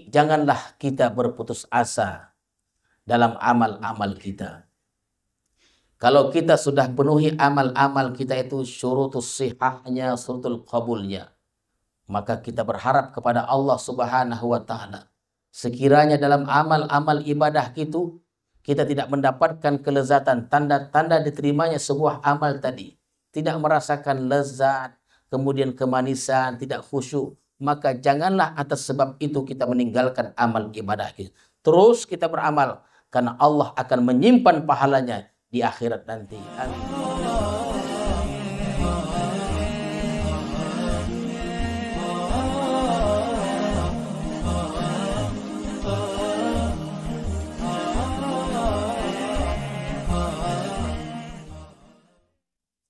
janganlah kita berputus asa dalam amal-amal kita. Kalau kita sudah penuhi amal-amal kita itu syurutus sihahnya, syurutul qabulnya, maka kita berharap kepada Allah Subhanahu wa taala. Sekiranya dalam amal-amal ibadah kita tidak mendapatkan kelezatan, tanda-tanda diterimanya sebuah amal tadi, tidak merasakan lezat, kemudian kemanisan, tidak khusyuk, maka janganlah atas sebab itu kita meninggalkan amal ibadah kita. Terus kita beramal, karena Allah akan menyimpan pahalanya di akhirat nanti. Amin.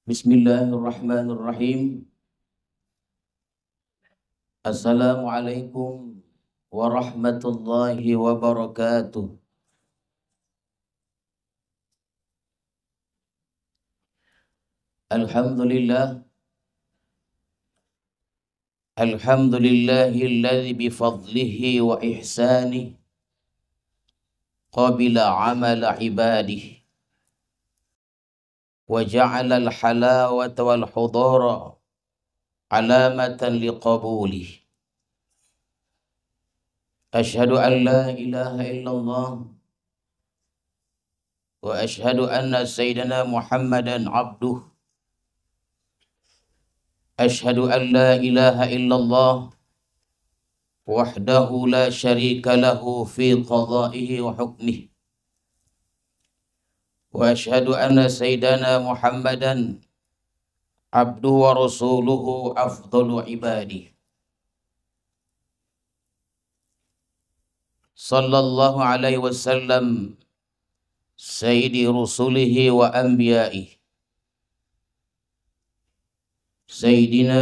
Bismillahirrahmanirrahim. Assalamualaikum warahmatullahi wabarakatuh. Alhamdulillah. Alhamdulillahilladzi bifadlihi wa ihsanihi qabila amala ibadihi wa ja'ala al-halawata wal hudura alamatan liqabulihi. Ashhadu an la ilaha illallah wa ashhadu anna sayyidana Muhammadan abduh. Ashhadu an la ilaha illallah wahdahu la syarika lahu fi qada'ihi wa hukmihi. Wa ashhadu anna sayyidana Muhammadan abduhu wa rasuluhu afdalu ibadihi. Sallallahu alaihi wasallam sayyidi rusulihi wa anbiya'ihi. Sayyidina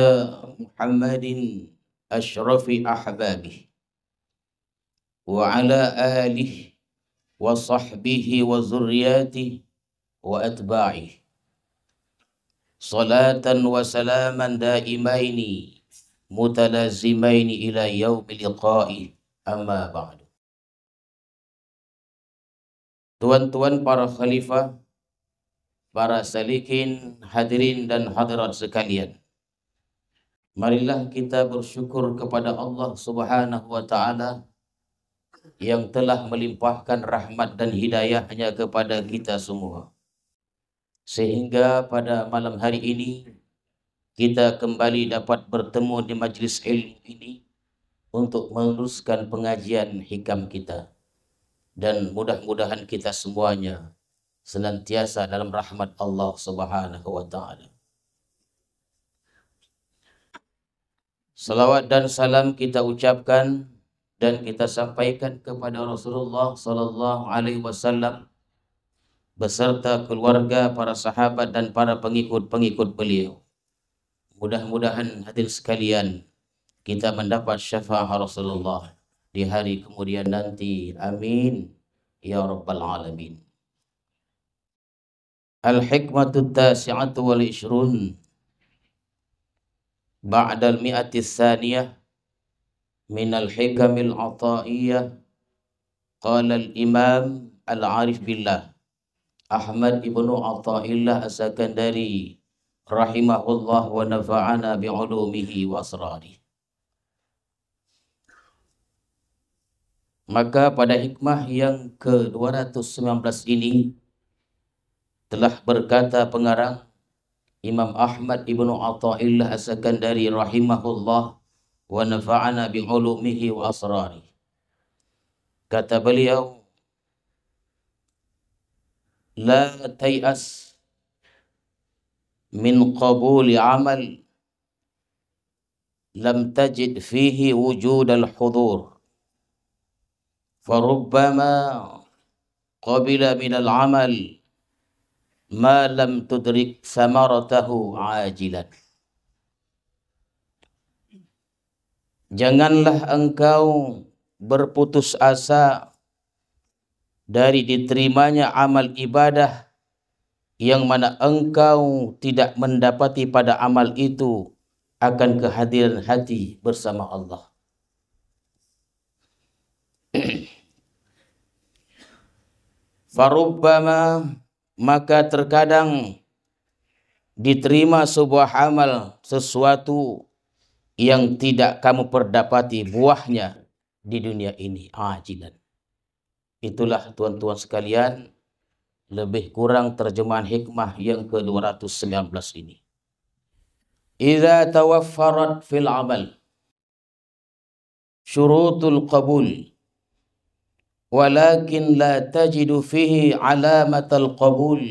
Muhammadin ashrafi ahbabihi wa ala alihi wa sahbihi wa zurriyatihi wa atba'ihi. Salatan wa salaman daimaini mutalazimaini ila yaumi liqa'i, amma ba'du. Tuan-tuan para khalifah, para salikin, hadirin dan hadirat sekalian, marilah kita bersyukur kepada Allah Subhanahu wa taala yang telah melimpahkan rahmat dan hidayahnya kepada kita semua, sehingga pada malam hari ini kita kembali dapat bertemu di majlis ilmu ini untuk meneruskan pengajian hikam kita, dan mudah-mudahan kita semuanya senantiasa dalam rahmat Allah Subhanahu wa taala. Salawat dan salam kita ucapkan dan kita sampaikan kepada Rasulullah sallallahu alaihi wasallam beserta keluarga, para sahabat dan para pengikut-pengikut beliau. Mudah-mudahan hadirin sekalian kita mendapat syafaat Rasulullah di hari kemudian nanti. Amin ya rabbal alamin. Al-hikmatu tasi'atu wal ishrun ba'dal mi'ati tsaniyah min al-hikamil ata'iyyah. Qala al-imam al-arif billah Ahmad ibnu Atha'illah as-Sakandari rahimahullah wa nafa'ana bi'ulumihi wa asrari. Maka pada hikmah yang ke-219 ini telah berkata pengarang Imam Ahmad ibnu Atha'illah as-Sakandari rahimahullah wa nafa'ana bi'ulumihi wa asrari. Kata beliau, la tay'as min qabuli amal lam tajid fihi wujud al-hudur, farubbama qabila min al-amal ma lam tudrik samaratahu ajilan. Janganlah engkau berputus asa dari diterimanya amal ibadah yang mana engkau tidak mendapati pada amal itu akan kehadiran hati bersama Allah. Farubbama, maka terkadang diterima sebuah amal, sesuatu yang tidak kamu perdapati buahnya di dunia ini, ajilan. Itulah tuan-tuan sekalian, lebih kurang terjemahan hikmah yang ke-219 ini. Idza tawaffarat fil amal syurutul qabul walakin la tajidu fihi alamatal qabul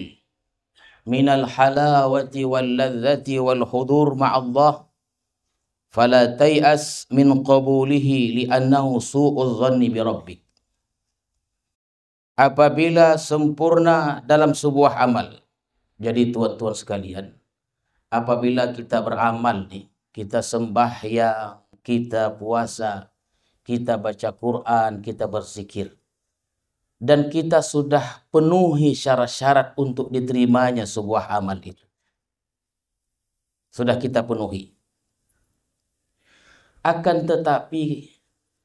minal halawati wal ladzati wal hudur ma'allah fala tay'as min qabulihi li'annahu su'udz dhanni bi rabbik. Apabila sempurna dalam sebuah amal. Jadi tuan-tuan sekalian, apabila kita beramal nih, kita sembahyang, kita puasa, kita baca Quran, kita berzikir, dan kita sudah penuhi syarat-syarat untuk diterimanya sebuah amal itu. Sudah kita penuhi. Akan tetapi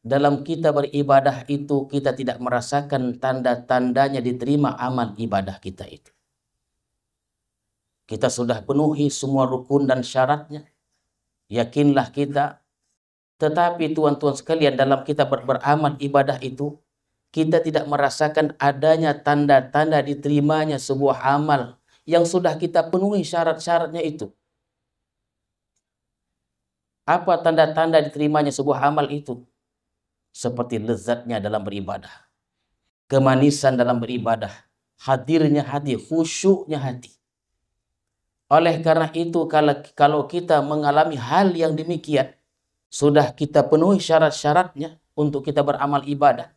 dalam kita beribadah itu kita tidak merasakan tanda-tandanya diterima amal ibadah kita itu. Kita sudah penuhi semua rukun dan syaratnya. Yakinlah kita. Tetapi tuan-tuan sekalian, dalam kita beramal ibadah itu, kita tidak merasakan adanya tanda-tanda diterimanya sebuah amal yang sudah kita penuhi syarat-syaratnya itu. Apa tanda-tanda diterimanya sebuah amal itu? Seperti lezatnya dalam beribadah, kemanisan dalam beribadah, hadirnya hati, khusyuknya hati. Oleh karena itu, kalau kita mengalami hal yang demikian, sudah kita penuhi syarat-syaratnya untuk kita beramal ibadah,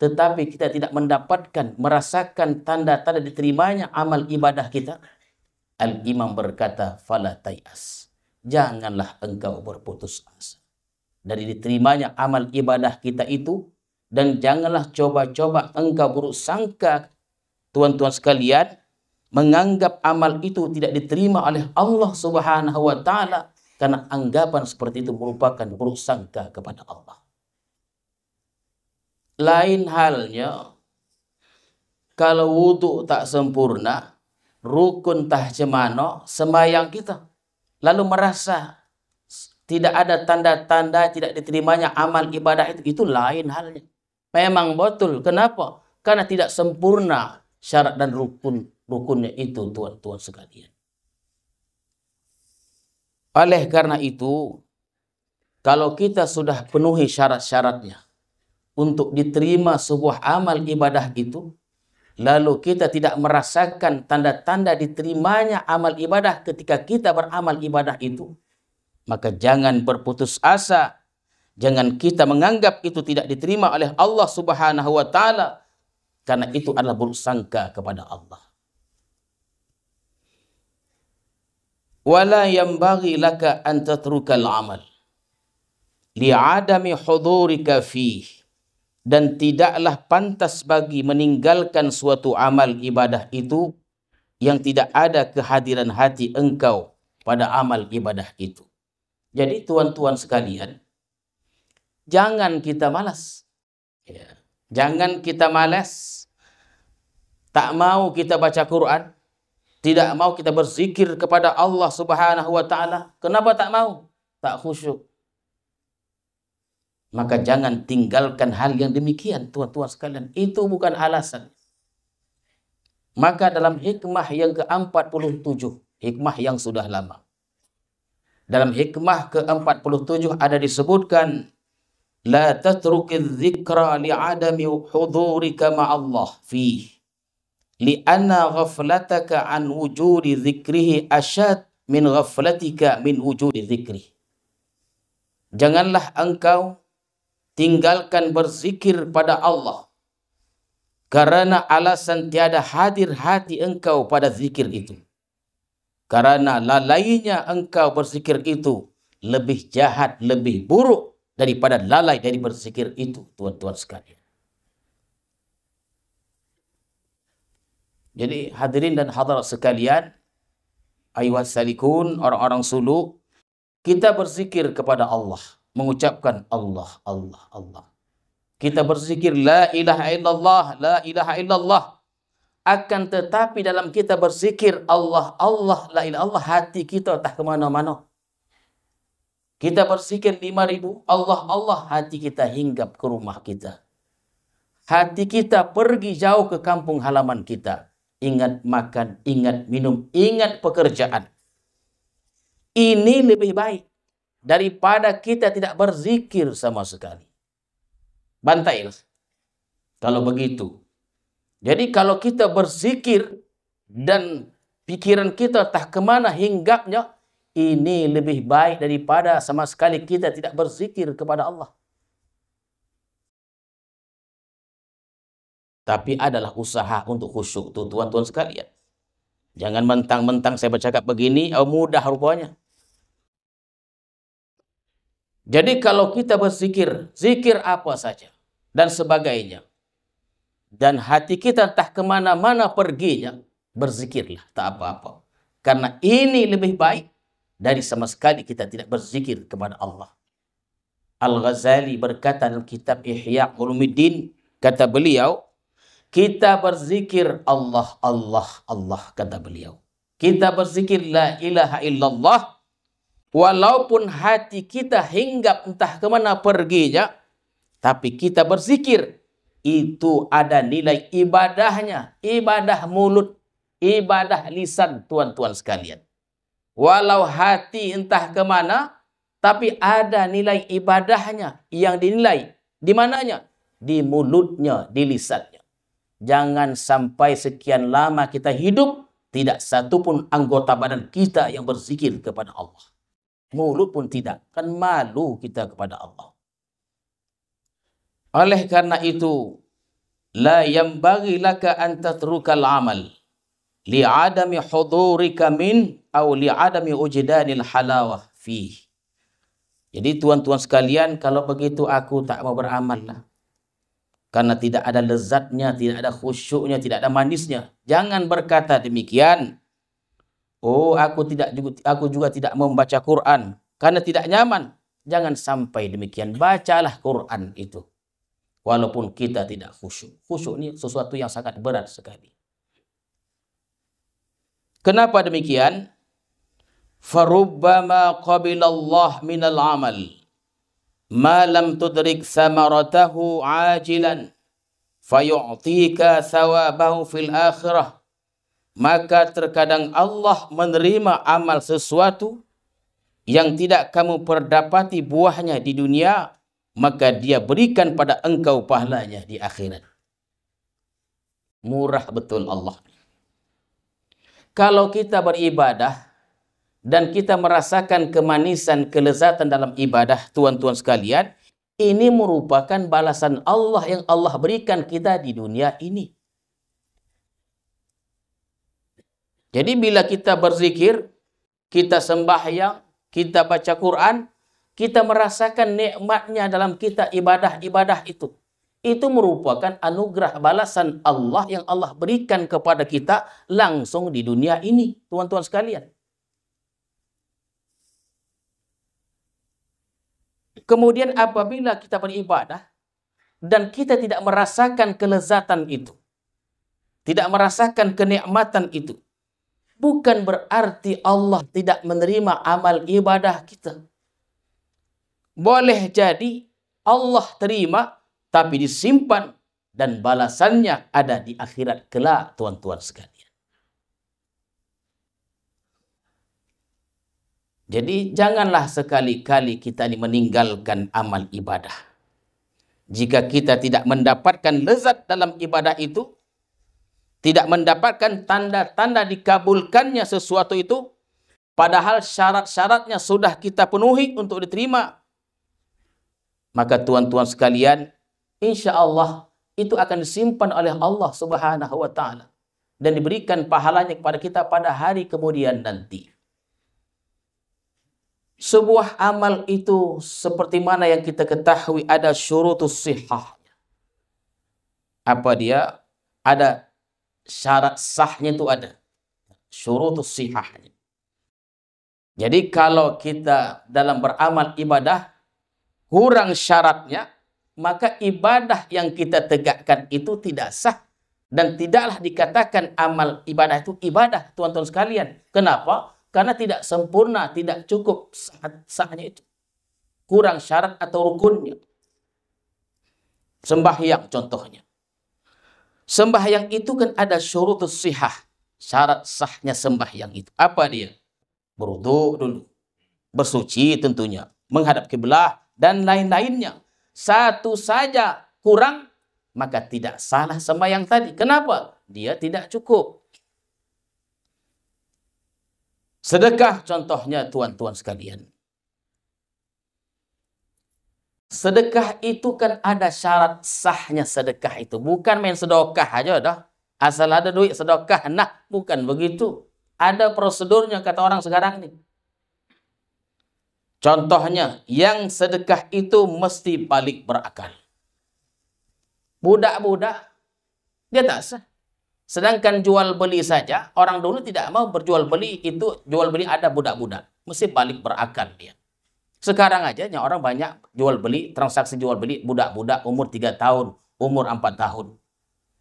tetapi kita tidak mendapatkan, merasakan tanda-tanda diterimanya amal ibadah kita, Al-Imam berkata, fala tay'as, janganlah engkau berputus asa dari diterimanya amal ibadah kita itu, dan janganlah coba-coba engkau buruk sangka, tuan-tuan sekalian, menganggap amal itu tidak diterima oleh Allah Subhanahu wa taala, karena anggapan seperti itu merupakan buruk sangka kepada Allah. Lain halnya kalau wudu tak sempurna, rukun tak cemano, sembahyang kita lalu merasa tidak ada tanda-tanda tidak diterimanya amal ibadah itu lain halnya. Memang betul. Kenapa? Karena tidak sempurna syarat dan rukunnya itu, tuan-tuan sekalian. Oleh karena itu, kalau kita sudah penuhi syarat-syaratnya untuk diterima sebuah amal ibadah itu, lalu kita tidak merasakan tanda-tanda diterimanya amal ibadah ketika kita beramal ibadah itu, maka jangan berputus asa. Jangan kita menganggap itu tidak diterima oleh Allah Subhanahu wa taala, karena itu adalah buruk sangka kepada Allah. Wala yanbaghi laka an tatrukal amal li'adami hudurika fih, dan tidaklah pantas bagi meninggalkan suatu amal ibadah itu yang tidak ada kehadiran hati engkau pada amal ibadah itu. Jadi tuan-tuan sekalian, jangan kita malas. Ya. Jangan kita malas. Tak mau kita baca Quran. Tidak mau kita berzikir kepada Allah Subhanahu wa taala. Kenapa tak mau? Tak khusyuk. Maka jangan tinggalkan hal yang demikian, tuan-tuan sekalian. Itu bukan alasan. Maka dalam hikmah yang ke-47, hikmah yang sudah lama, dalam hikmah ke-47 ada disebutkan, la tatrukiz dzikra li'adami hudurika ma'allah fih, li'anna ghaflataka an wujudi dzikrihi asyad min ghaflatika min wujudi dzikrih. Janganlah engkau tinggalkan berzikir pada Allah karena alasan tiada hadir hati engkau pada zikir itu. Karena lalainya engkau berzikir itu lebih jahat, lebih buruk daripada lalai dari berzikir itu, tuan-tuan sekalian. Jadi hadirin dan hadirat sekalian, ayuhas salikun, orang-orang suluk, kita berzikir kepada Allah, mengucapkan Allah, Allah, Allah. Kita berzikir la ilaha illallah, la ilaha illallah. Akan tetapi dalam kita berzikir Allah, Allah, la ilaha illallah, hati kita tak kemana-mana. Kita berzikir 5.000, Allah, Allah, hati kita hinggap ke rumah kita. Hati kita pergi jauh ke kampung halaman kita. Ingat makan, ingat minum, ingat pekerjaan. Ini lebih baik daripada kita tidak berzikir sama sekali. Bantailah kalau begitu. Jadi kalau kita berzikir dan pikiran kita tak kemana hinggapnya, ini lebih baik daripada sama sekali kita tidak berzikir kepada Allah. Tapi adalah usaha untuk khusyuk tuh tuan-tuan sekalian. Jangan mentang-mentang saya bercakap begini, mudah rupanya. Jadi kalau kita berzikir, zikir apa saja dan sebagainya, dan hati kita entah kemana-mana perginya, berzikirlah, tak apa-apa. Karena ini lebih baik dari sama sekali kita tidak berzikir kepada Allah. Al-Ghazali berkata dalam kitab Ihya Ulumuddin, kata beliau, kita berzikir Allah, Allah, Allah, kata beliau. Kita berzikir la ilaha illallah, walaupun hati kita hinggap entah kemana perginya, tapi kita berzikir, itu ada nilai ibadahnya, ibadah mulut, ibadah lisan, tuan-tuan sekalian. Walau hati entah kemana, tapi ada nilai ibadahnya yang dinilai. Di mananya? Di mulutnya, di lisannya. Jangan sampai sekian lama kita hidup, tidak satu pun anggota badan kita yang berzikir kepada Allah. Mulut pun tidak, kan malu kita kepada Allah. Oleh karena itu, la yambaghi laka an tatrukal amal li'adami hudurika min aw li'adami ujdanil halawah fih. Jadi tuan-tuan sekalian, kalau begitu aku tak mau beramal lah. Karena tidak ada lezatnya, tidak ada khusyuknya, tidak ada manisnya. Jangan berkata demikian. Oh, aku juga tidak mau membaca Quran karena tidak nyaman. Jangan sampai demikian. Bacalah Quran itu. Walaupun kita tidak khusyuk. Khusyuk ini sesuatu yang sangat berat sekali. Kenapa demikian? Farubbama qabilallah minal amal ma lam tudrik samaratahu ajilan fayu'tika thawabahu fil akhirah. Maka terkadang Allah menerima amal sesuatu yang tidak kamu perdapati buahnya di dunia, maka dia berikan pada engkau pahalanya di akhirat. Murah betul Allah. Kalau kita beribadah dan kita merasakan kemanisan, kelezatan dalam ibadah, tuan-tuan sekalian, ini merupakan balasan Allah yang Allah berikan kita di dunia ini. Jadi bila kita berzikir, kita sembahyang, kita baca Quran, kita merasakan nikmatnya dalam kita ibadah-ibadah itu. Itu merupakan anugerah balasan Allah yang Allah berikan kepada kita langsung di dunia ini, tuan-tuan sekalian. Kemudian apabila kita beribadah dan kita tidak merasakan kelezatan itu, tidak merasakan kenikmatan itu, bukan berarti Allah tidak menerima amal ibadah kita. Boleh jadi Allah terima, tapi disimpan dan balasannya ada di akhirat kelak, tuan-tuan sekalian. Jadi janganlah sekali-kali kita ini meninggalkan amal ibadah. Jika kita tidak mendapatkan lezat dalam ibadah itu, tidak mendapatkan tanda-tanda dikabulkannya sesuatu itu, padahal syarat-syaratnya sudah kita penuhi untuk diterima, maka tuan-tuan sekalian, insya Allah itu akan disimpan oleh Allah Subhanahu wa Ta'ala dan diberikan pahalanya kepada kita pada hari kemudian nanti. Sebuah amal itu seperti mana yang kita ketahui ada syurutus sihah. Apa dia? Ada syarat sahnya, itu ada syurutus sihahnya. Jadi kalau kita dalam beramal ibadah kurang syaratnya, maka ibadah yang kita tegakkan itu tidak sah Dan tidaklah dikatakan amal ibadah itu ibadah, tuan-tuan sekalian. Kenapa? Karena tidak sempurna, tidak cukup sahnya itu. Kurang syarat atau rukunnya. Sembahyang contohnya. Sembahyang itu kan ada syurutus sihah. Syarat sahnya sembahyang itu. Apa dia? Berwudu dulu. Bersuci tentunya. Menghadap kiblat dan lain-lainnya. Satu saja kurang, maka tidak salah sembahyang tadi. Kenapa? Dia tidak cukup. Sedekah contohnya tuan-tuan sekalian. Sedekah itu kan ada syarat sahnya sedekah itu. Bukan main sedekah aja dah. Asal ada duit sedekah. Nah, bukan begitu. Ada prosedurnya kata orang sekarang nih. Contohnya, yang sedekah itu mesti balik berakal. Budak-budak, dia tak sah. Sedangkan jual beli saja, orang dulu tidak mau berjual beli, itu jual beli ada budak-budak. Mesti balik berakal dia. Sekarang aja orang banyak jual beli, transaksi jual beli budak-budak umur 3 tahun, umur 4 tahun.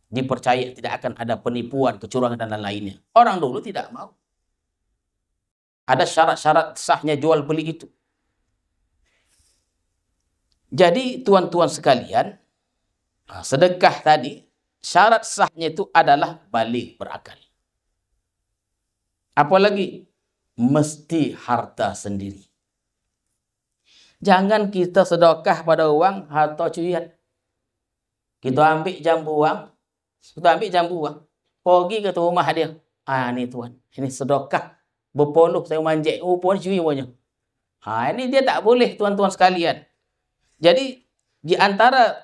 Dipercaya tidak akan ada penipuan, kecurangan dan lain-lainnya. Orang dulu tidak mau. Ada syarat-syarat sahnya jual beli itu. Jadi tuan-tuan sekalian, sedekah tadi, syarat sahnya itu adalah balik berakal. Apalagi, mesti harta sendiri. Jangan kita sedekah pada uang harta curian. Kita ambil jambu uang, pergi ke rumah dia. Ini tuan, ini sedekah. Berpuluh saya manjek, puan curi punya. Ini dia tak boleh tuan-tuan sekalian. Jadi di antara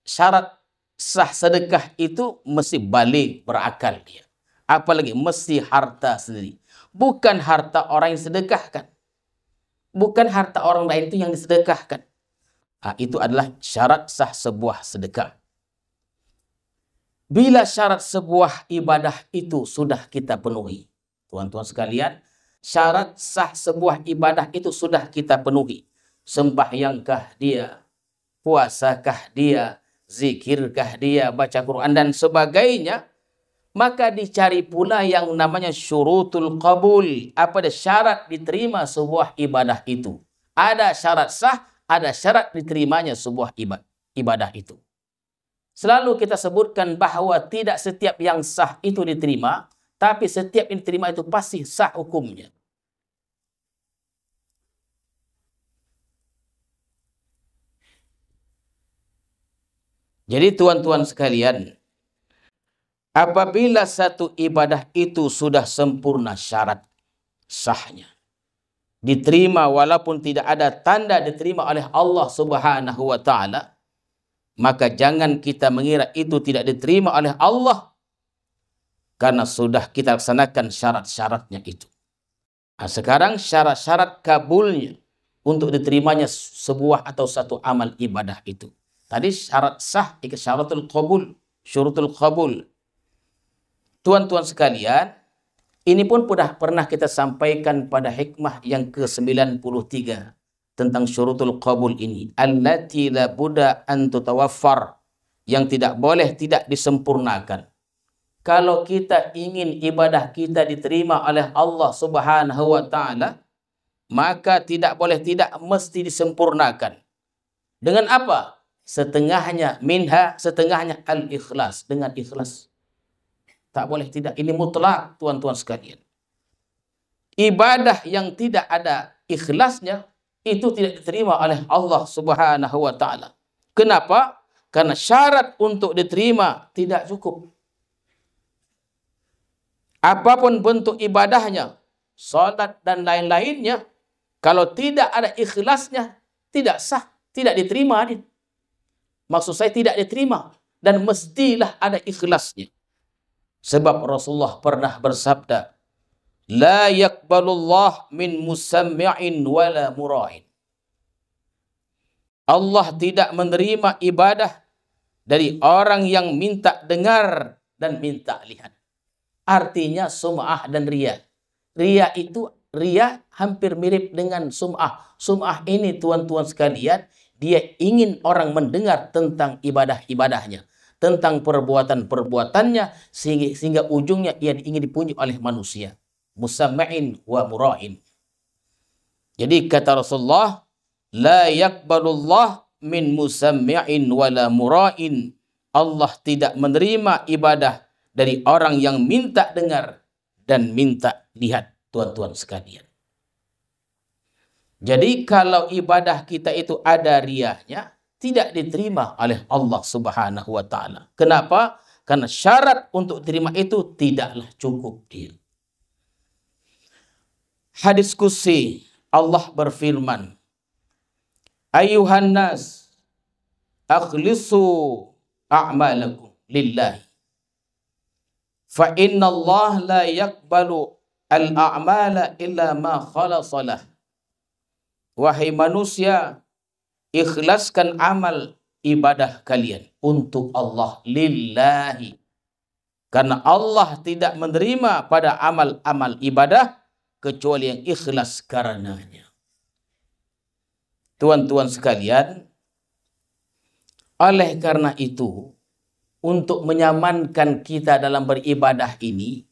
syarat sah sedekah itu mesti balik berakal dia. Apalagi mesti harta sendiri. Bukan harta orang yang sedekahkan. Bukan harta orang lain itu yang disedekahkan. Itu adalah syarat sah sebuah sedekah. Bila syarat sebuah ibadah itu sudah kita penuhi, tuan-tuan sekalian, syarat sah sebuah ibadah itu sudah kita penuhi. Sembahyangkah dia, puasakah dia, zikirkah dia, baca Quran dan sebagainya, maka dicari pula yang namanya syurutul qabul. Apa ada syarat diterima sebuah ibadah itu? Ada syarat sah, ada syarat diterimanya sebuah ibadah itu. Selalu kita sebutkan bahawa tidak setiap yang sah itu diterima, tapi setiap yang diterima itu pasti sah hukumnya. Jadi tuan-tuan sekalian, apabila satu ibadah itu sudah sempurna syarat sahnya, diterima walaupun tidak ada tanda diterima oleh Allah Subhanahu wa taala, maka jangan kita mengira itu tidak diterima oleh Allah karena sudah kita laksanakan syarat-syaratnya itu. Sekarang syarat-syarat kabulnya untuk diterimanya sebuah atau satu amal ibadah itu. Tadi syarat sah, syaratul qabul, syurutul qabul. Tuan-tuan sekalian, ini pun pernah kita sampaikan pada hikmah yang ke-93 tentang syurutul qabul ini. Allati la budda an tutawaffar, yang tidak boleh tidak disempurnakan. Kalau kita ingin ibadah kita diterima oleh Allah Subhanahu wa taala, maka tidak boleh tidak mesti disempurnakan. Dengan apa? Setengahnya minha, setengahnya al-ikhlas, dengan ikhlas. Tak boleh tidak, ini mutlak tuan-tuan sekalian. Ibadah yang tidak ada ikhlasnya itu tidak diterima oleh Allah Subhanahu wa taala. Kenapa? Karena syarat untuk diterima tidak cukup. Apapun bentuk ibadahnya, salat dan lain-lainnya, kalau tidak ada ikhlasnya, tidak sah, tidak diterima. Maksud saya tidak diterima. Dan mestilah ada ikhlasnya. Sebab Rasulullah pernah bersabda, La yakbalullah min musammi'in wala mura'in. Allah tidak menerima ibadah dari orang yang minta dengar dan minta lihat. Artinya sum'ah dan riya. Riya itu, riya hampir mirip dengan sum'ah. Sum'ah ini tuan-tuan sekalian, dia ingin orang mendengar tentang ibadah-ibadahnya. tentang perbuatan-perbuatannya sehingga ujungnya ia ingin dipuji oleh manusia. Musamma'in wa mura'in. Jadi kata Rasulullah, la yakbalullah min musammi'in wala mura'in. Allah tidak menerima ibadah dari orang yang minta dengar dan minta lihat, tuan-tuan sekalian. Jadi kalau ibadah kita itu ada riyahnya, tidak diterima oleh Allah Subhanahu wa taala. Kenapa? Karena syarat untuk terima itu tidaklah cukup dia. Hadis qudsi, Allah berfirman, Ayuhan nas, akhlisu a'malakum lillahi. Fa inna Allah la yakbalu al-a'mala illa ma khalasalah. Wahai manusia, ikhlaskan amal ibadah kalian untuk Allah, lillahi. Karena Allah tidak menerima pada amal-amal ibadah kecuali yang ikhlas karenanya. Tuan-tuan sekalian, oleh karena itu, untuk menyamankan kita dalam beribadah ini,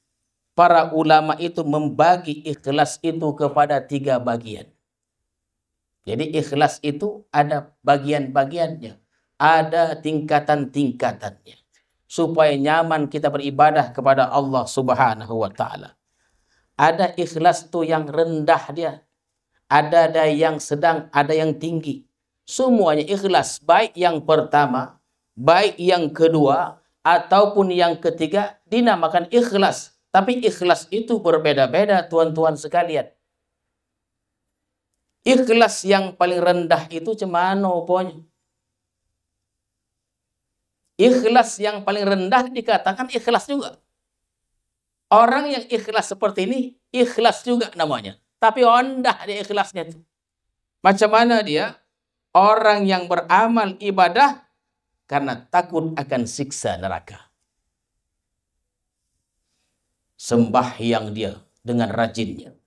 para ulama itu membagi ikhlas itu kepada 3 bagian. Jadi ikhlas itu ada bagian-bagiannya, ada tingkatan-tingkatannya, supaya nyaman kita beribadah kepada Allah Subhanahu wa taala. Ada ikhlas itu yang rendah dia, ada yang sedang, ada yang tinggi. Semuanya ikhlas, baik yang pertama, baik yang kedua, ataupun yang ketiga dinamakan ikhlas. Tapi ikhlas itu berbeda-beda, tuan-tuan sekalian. Ikhlas yang paling rendah itu cemana pokoknya. Ikhlas yang paling rendah dikatakan ikhlas juga. Orang yang ikhlas seperti ini, ikhlas juga namanya. Tapi rendah dia ikhlasnya itu. Macam mana dia? Orang yang beramal ibadah karena takut akan siksa neraka. Sembahyang dia dengan rajinnya.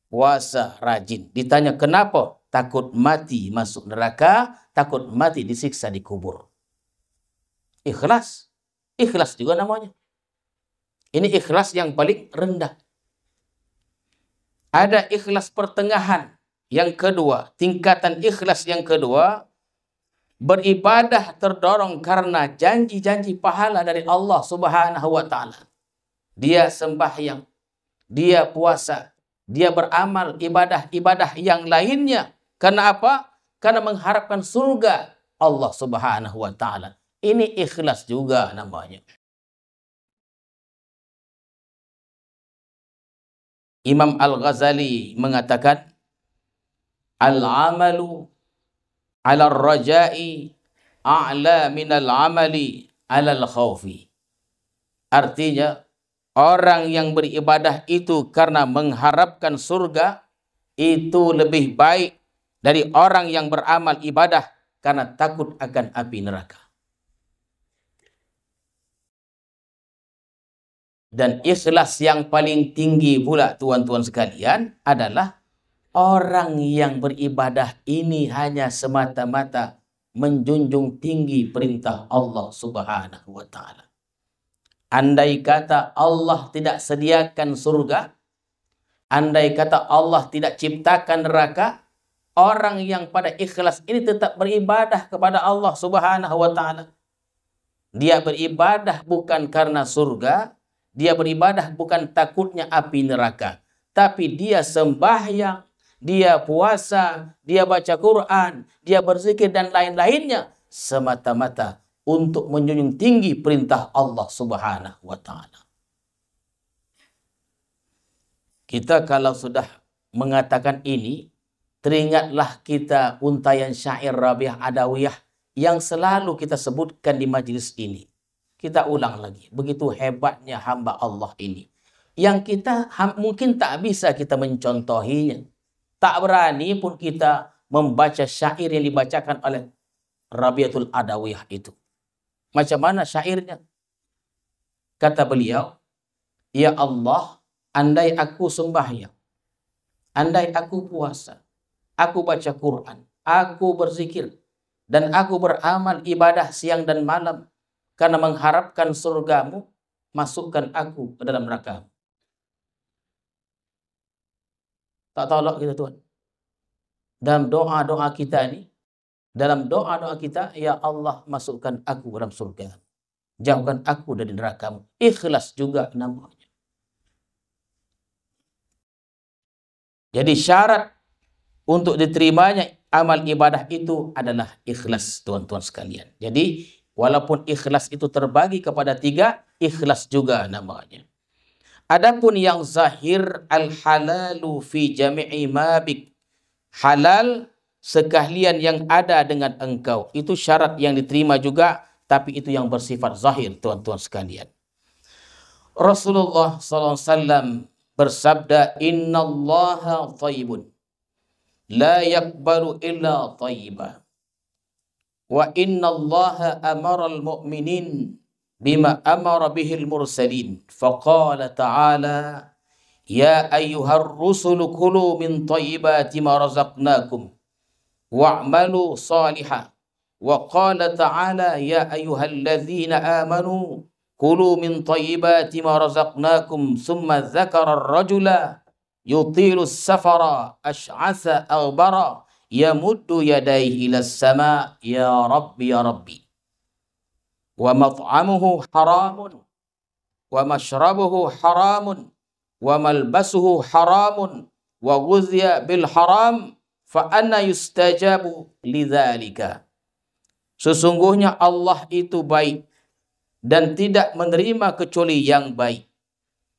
Puasa rajin. Ditanya kenapa? Takut mati masuk neraka, takut mati disiksa di kubur. Ikhlas. Ikhlas juga namanya. Ini ikhlas yang paling rendah. Ada ikhlas pertengahan. Yang kedua, tingkatan ikhlas yang kedua, beribadah terdorong karena janji-janji pahala dari Allah Subhanahu wa taala. Dia sembahyang, dia puasa, dia beramal ibadah-ibadah yang lainnya. Karena apa? Karena mengharapkan surga Allah Subhanahu wa taala. Ini ikhlas juga namanya. Imam Al-Ghazali mengatakan, Al-amalu ala rajai a'la minal amali alal khawfi. Artinya, orang yang beribadah itu karena mengharapkan surga, itu lebih baik dari orang yang beramal ibadah karena takut akan api neraka. Dan ikhlas yang paling tinggi pula, tuan-tuan sekalian, adalah orang yang beribadah ini hanya semata-mata menjunjung tinggi perintah Allah Subhanahu wa taala. Andai kata Allah tidak sediakan surga, andai kata Allah tidak ciptakan neraka, orang yang pada ikhlas ini tetap beribadah kepada Allah Subhanahu wa taala. Dia beribadah bukan karena surga, dia beribadah bukan takutnya api neraka, tapi dia sembahyang, dia puasa, dia baca Quran, dia berzikir dan lain-lainnya semata-mata untuk menjunjung tinggi perintah Allah Subhanahu wa taala. Kita kalau sudah mengatakan ini, teringatlah kita untayan syair Rabi'ah Adawiyah yang selalu kita sebutkan di majelis ini. Kita ulang lagi, begitu hebatnya hamba Allah ini. Yang kita mungkin tak bisa kita mencontohinya. Tak berani pun kita membaca syair yang dibacakan oleh Rabi'atul Adawiyah itu. Macam mana syairnya? Kata beliau, Ya Allah, andai aku sembahyang, andai aku puasa, aku baca Quran, aku berzikir, dan aku beramal ibadah siang dan malam, karena mengharapkan surgamu, masukkan aku ke dalam neraka. Tak tolak kita Tuhan. Dalam doa-doa kita ini, ya Allah masukkan aku dalam surga. Jauhkan aku dari neraka-Mu. Ikhlas juga namanya. Jadi syarat untuk diterimanya amal ibadah itu adalah ikhlas, tuan-tuan sekalian. Jadi walaupun ikhlas itu terbagi kepada 3, ikhlas juga namanya. Adapun yang zahir al-halalu fi jami'i mabik, halal sekalian yang ada dengan engkau. Itu syarat yang diterima juga, tapi itu yang bersifat zahir, tuan-tuan sekalian. Rasulullah SAW bersabda, innallaha thayyibun la yakbalu illa thayyiba. Wa innallaha amara al-mu'minin bima amara bihil mursalin. Faqala ta'ala, ya ayyuhar rusulu kulu min thayyibati ma razaqnakum wa'malu salihah. Wa qala ta'ala, ya ayyuhalladzina amanu kulu min thayyibati ma razaqnakum. Summa dzakara ar-rajula yutilu safara ash'asa aghbara yamuddu yadayhi ila sama ya rabbi ya rabbi. Wa mat'amuhu haramun wa mashrabuhu haramun wa malbasuhu haramun wa ghudhiya bil haram fa anna yustajabu lidzalika. Sesungguhnya Allah itu baik dan tidak menerima kecuali yang baik,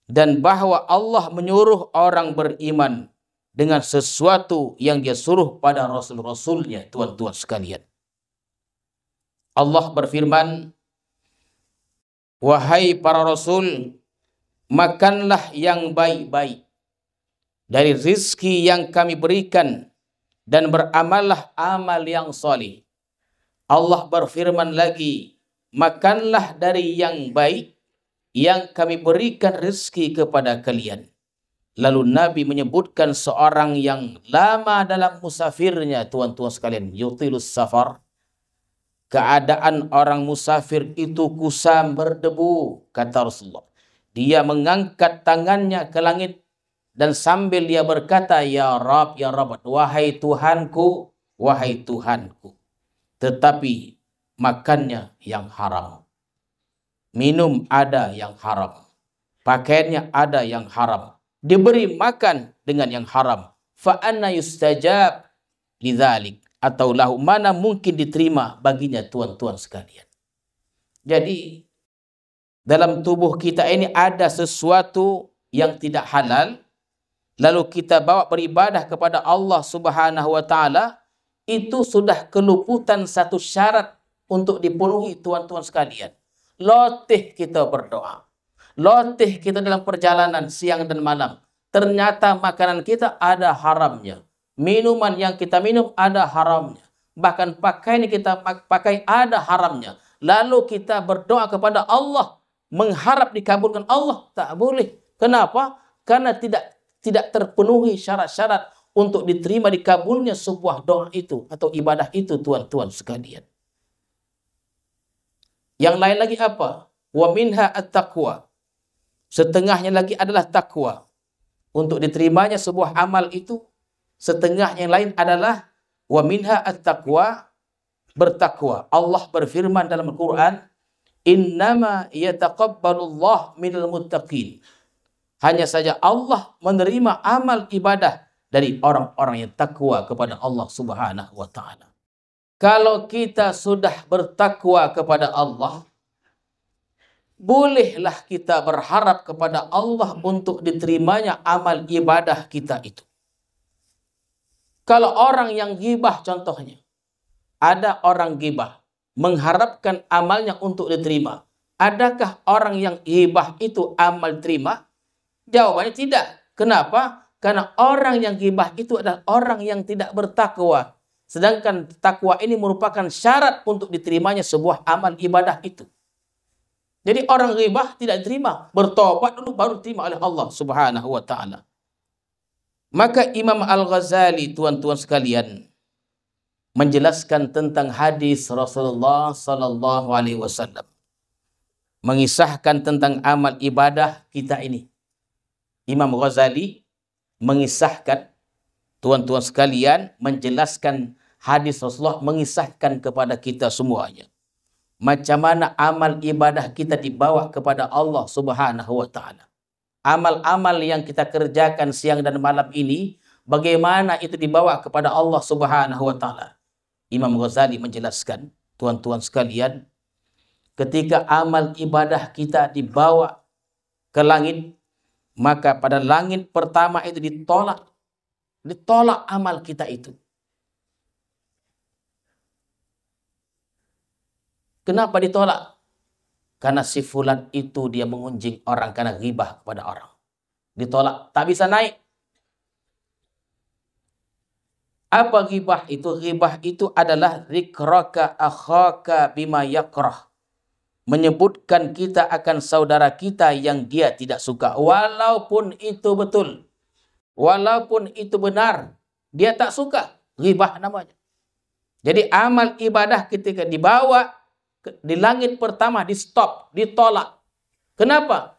dan bahwa Allah menyuruh orang beriman dengan sesuatu yang Dia suruh pada Rasul-Rasulnya, tuan-tuan sekalian. Allah berfirman, wahai para Rasul, makanlah yang baik-baik dari rizki yang kami berikan dan beramallah amal yang salih. Allah berfirman lagi, makanlah dari yang baik yang kami berikan rezeki kepada kalian. Lalu Nabi menyebutkan seorang yang lama dalam musafirnya, tuan-tuan sekalian, yutilus safar. Keadaan orang musafir itu kusam berdebu, kata Rasulullah. Dia mengangkat tangannya ke langit dan sambil dia berkata, ya Rabb, wahai Tuhanku, wahai Tuhanku. Tetapi makannya yang haram, minum ada yang haram, pakaiannya ada yang haram, diberi makan dengan yang haram. Fa anna yustajab lidzalik, atau lahu, mana mungkin diterima baginya, tuan-tuan sekalian. Jadi dalam tubuh kita ini ada sesuatu yang tidak halal, lalu kita bawa beribadah kepada Allah Subhanahu wa taala, itu sudah keluputan satu syarat untuk dipenuhi, tuan-tuan sekalian. Lotih kita berdoa, lotih kita dalam perjalanan siang dan malam, ternyata makanan kita ada haramnya, minuman yang kita minum ada haramnya, bahkan pakaian yang kita pakai ada haramnya. Lalu kita berdoa kepada Allah, mengharap dikabulkan Allah, tak boleh. Kenapa? Karena tidak terpenuhi syarat-syarat untuk diterima dikabulnya sebuah doa itu atau ibadah itu, tuan-tuan sekalian. Yang lain lagi apa? Wa minha at-taqwa. Setengahnya lagi adalah takwa. Untuk diterimanya sebuah amal itu, setengah yang lain adalah wa minha at-taqwa, bertakwa. Allah berfirman dalam Al-Quran, innama yataqabbalullah minal muttaqin. Hanya saja Allah menerima amal ibadah dari orang-orang yang takwa kepada Allah Subhanahu wa taala. Kalau kita sudah bertakwa kepada Allah, bolehlah kita berharap kepada Allah untuk diterimanya amal ibadah kita itu. Kalau orang yang ghibah contohnya, ada orang ghibah mengharapkan amalnya untuk diterima. Adakah orang yang ghibah itu amal terima? Jawabannya tidak. Kenapa? Karena orang yang ghibah itu adalah orang yang tidak bertakwa. Sedangkan takwa ini merupakan syarat untuk diterimanya sebuah amal ibadah itu. Jadi orang ghibah tidak diterima. Bertobat dulu baru diterima oleh Allah Subhanahu wa taala. Maka Imam Al-Ghazali, tuan-tuan sekalian, menjelaskan tentang hadis Rasulullah sallallahu alaihi wasallam. mengisahkan tentang amal ibadah kita ini. Imam Ghazali mengisahkan, tuan-tuan sekalian, menjelaskan hadis Rasulullah, mengisahkan kepada kita semuanya macam mana amal ibadah kita dibawa kepada Allah Subhanahu wa taala. Amal-amal yang kita kerjakan siang dan malam ini, bagaimana itu dibawa kepada Allah Subhanahu wa taala. Imam Ghazali menjelaskan, tuan-tuan sekalian, ketika amal ibadah kita dibawa ke langit, maka pada langit pertama itu ditolak amal kita itu. Kenapa ditolak? Karena si fulan itu dia mengunjing orang karena ghibah kepada orang. Ditolak, tak bisa naik. Apa ghibah itu? Ghibah itu adalah zikraka akhaka bima yakrah. Menyebutkan kita akan saudara kita yang dia tidak suka. Walaupun itu betul. Walaupun itu benar. Dia tak suka. Ghibah namanya. Jadi amal ibadah ketika dibawa di langit pertama di stop, ditolak. Kenapa?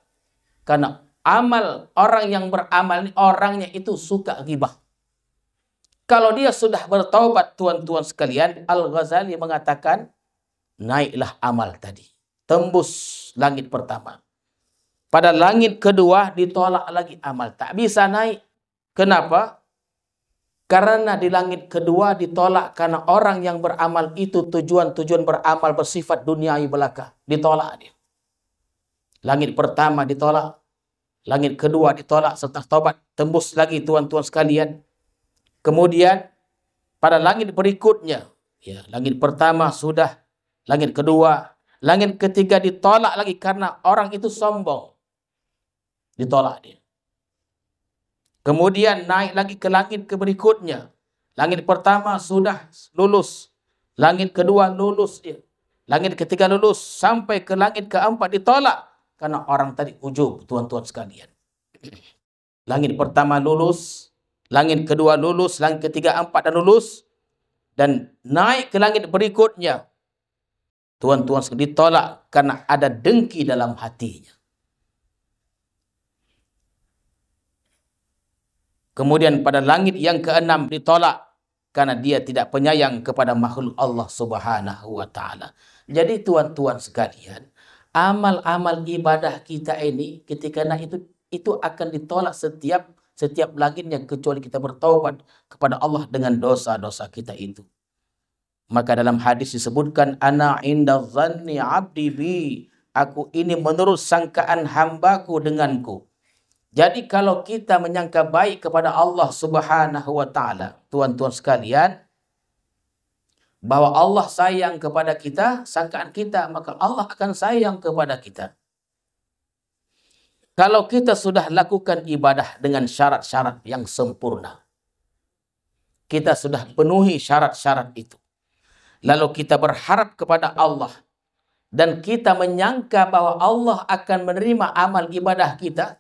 Karena amal orang yang beramal ini orangnya itu suka ghibah. Kalau dia sudah bertaubat, tuan-tuan sekalian, Al-Ghazali mengatakan naiklah amal tadi, tembus langit pertama. Pada langit kedua ditolak lagi amal, tak bisa naik. Kenapa? Karena di langit kedua ditolak karena orang yang beramal itu tujuan beramal bersifat duniawi belaka. Ditolak dia. Langit pertama ditolak. Langit kedua ditolak setelah taubat. Tembus lagi tuan-tuan sekalian. Kemudian pada langit berikutnya. Ya, langit pertama sudah. Langit kedua. Langit ketiga ditolak lagi karena orang itu sombong. Ditolak dia. Kemudian naik lagi ke langit berikutnya. Langit pertama sudah lulus. Langit kedua lulus. Langit ketiga lulus. Sampai ke langit keempat ditolak. Karena orang tadi ujub, tuan-tuan sekalian. Langit pertama lulus. Langit kedua lulus. Langit ketiga, empat dan lulus. Dan naik ke langit berikutnya. Tuan-tuan sekalian ditolak karena ada dengki dalam hatinya. Kemudian pada langit yang keenam ditolak karena dia tidak penyayang kepada makhluk Allah Subhanahu wa taala. Jadi tuan-tuan sekalian, amal-amal ibadah kita ini ketika itu akan ditolak setiap langitnya kecuali kita bertaubat kepada Allah dengan dosa-dosa kita itu. Maka dalam hadis disebutkan ana inda dhanni 'abdi bi, aku ini menurut sangkaan hambaku denganku. Jadi kalau kita menyangka baik kepada Allah Subhanahu wa taala, tuan-tuan sekalian, bahwa Allah sayang kepada kita, sangkaan kita, maka Allah akan sayang kepada kita. Kalau kita sudah lakukan ibadah dengan syarat-syarat yang sempurna, kita sudah penuhi syarat-syarat itu, lalu kita berharap kepada Allah, dan kita menyangka bahwa Allah akan menerima amal ibadah kita,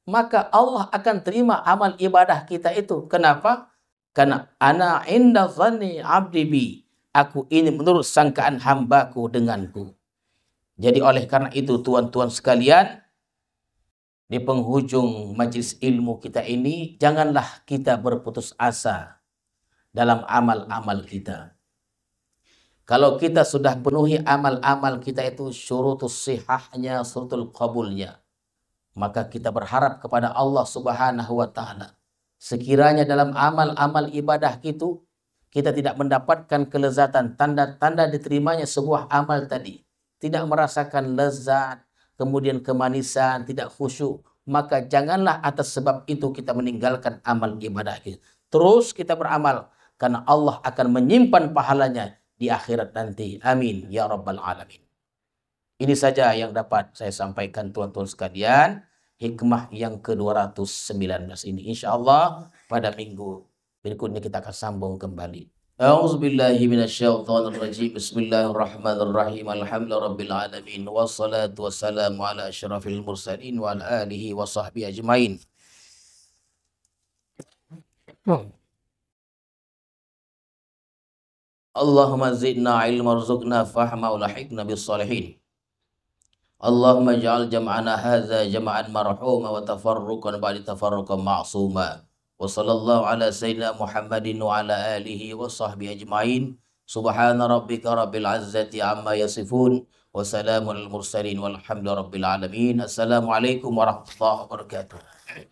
maka Allah akan terima amal ibadah kita itu. Kenapa? Karena ana inda dhanni 'abdi bi, aku ini menurut sangkaan hambaku denganku. Jadi oleh karena itu tuan-tuan sekalian, di penghujung majlis ilmu kita ini, janganlah kita berputus asa dalam amal-amal kita. Kalau kita sudah penuhi amal-amal kita itu syurutus sihahnya, syurutul qabulnya, maka kita berharap kepada Allah Subhanahu wa taala. Sekiranya dalam amal-amal ibadah itu kita tidak mendapatkan kelezatan, tanda-tanda diterimanya sebuah amal tadi, tidak merasakan lezat, kemudian kemanisan, tidak khusyuk, maka janganlah atas sebab itu kita meninggalkan amal ibadah itu. Terus kita beramal karena Allah akan menyimpan pahalanya di akhirat nanti. Amin ya rabbal alamin. Ini saja yang dapat saya sampaikan tuan-tuan sekalian. Hikmah yang ke-219 ini. InsyaAllah pada minggu berikutnya kita akan sambung kembali. A'udzubillahi minasyaitonirrajim. Bismillahirrahmanirrahim. Alhamdulillahirabbil alamin. Wassalatu wassalamu ala asyrafil mursalin wa ala alihi wa sahbihi ajmain. Allahumma zidna ilma warzuqna fahma wa lahiqna bis salihin. Allahumma ij'al jam'ana hadza jam'an marhuma wa tafarruqan ba'da tafarruqan ma'suma. Wa sallallahu ala sayyidina Muhammadin wa ala alihi wa sahbihi ajma'in. Subhana rabbika rabbil izzati amma yasifun wa salamun al mursalin walhamdulillahi rabbil alamin. Assalamualaikum warahmatullahi wabarakatuh.